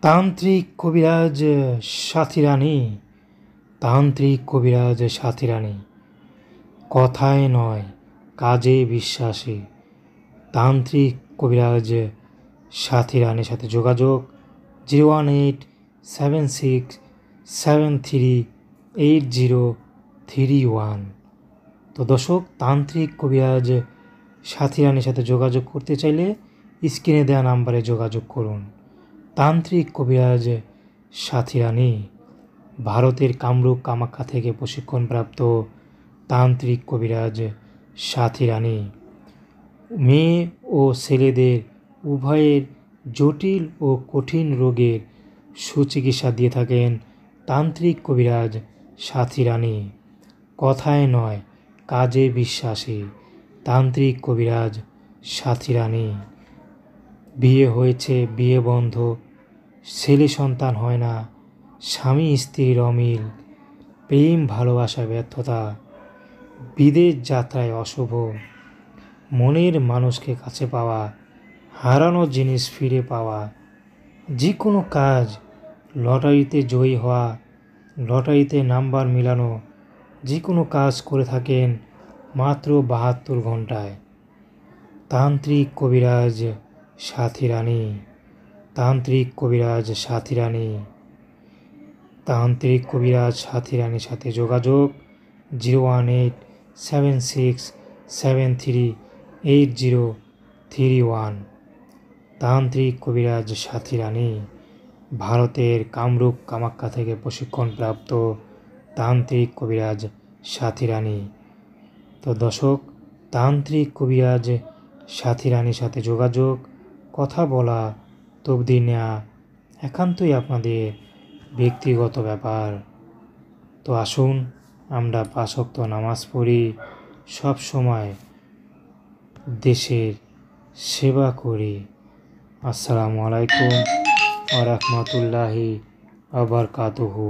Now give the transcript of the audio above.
তান্ত্রিক কবিরাজ সাথী রানী, তান্ত্রিক কবিরাজ সাথী রানী, কথায় নয় কাজে বিশ্বাসী। তান্ত্রিক কবিরাজ সাথী রানীর সাথে যোগাযোগ 01876738031। তো দর্শক, তান্ত্রিক কবিরাজ সাথী রানীর সাথে যোগাযোগ করতে চাইলে স্ক্রিনে দেওয়া নাম্বারে যোগাযোগ করুন। তান্ত্রিক কবিরাজ সাথী রানী ভারতের কামরূপ কামাখ্যা থেকে প্রশিক্ষণপ্রাপ্ত তান্ত্রিক কবিরাজ সাথী রানী মেয়ে ও ছেলেদের উভয়ের জটিল ও কঠিন রোগের সুচিকিৎসা দিয়ে থাকেন তান্ত্রিক কবিরাজ সাথী রানী। কথায় নয় কাজে বিশ্বাসী তান্ত্রিক কবিরাজ সাথী রানী। বিয়ে হয়েছে, বিয়ে বন্ধ, ছেলে সন্তান হয় না, স্বামী স্ত্রীর অমিল, প্রেম ভালোবাসা ব্যর্থতা, বিদেশ যাত্রায় অশুভ, মনের মানুষকে কাছে পাওয়া, হারানো জিনিস ফিরে পাওয়া, যে কোনো কাজ, লটারিতে জয়ী হওয়া, লটারিতে নাম্বার মিলানো, যে কোনো কাজ করে থাকেন মাত্র 72 ঘন্টায়। তান্ত্রিক কবিরাজ সাথী রানী, তান্ত্রিক কবিরাজ সাথী রানী, তান্ত্রিক কবিরাজ সাথী রানীর সাথে যোগাযোগ 01876738031। তান্ত্রিক কবিরাজ সাথী রানী ভারতের কামরূপ কামাখ্যা থেকে প্রশিক্ষণপ্রাপ্ত তান্ত্রিক কবিরাজ সাথী রানী। তো দর্শক, তান্ত্রিক কবিরাজ সাথী রানীর সাথে যোগাযোগ, কথা বলা, তবদি নেওয়া একান্তই আপনাদের ব্যক্তিগত ব্যাপার। তো আসুন আমরা 5 ওয়াক্ত নামাজ পড়ি, সব সময় দেশের সেবা করি। আসসালামু আলাইকুম ওয়া রাহমাতুল্লাহি ওয়া বারাকাতুহু।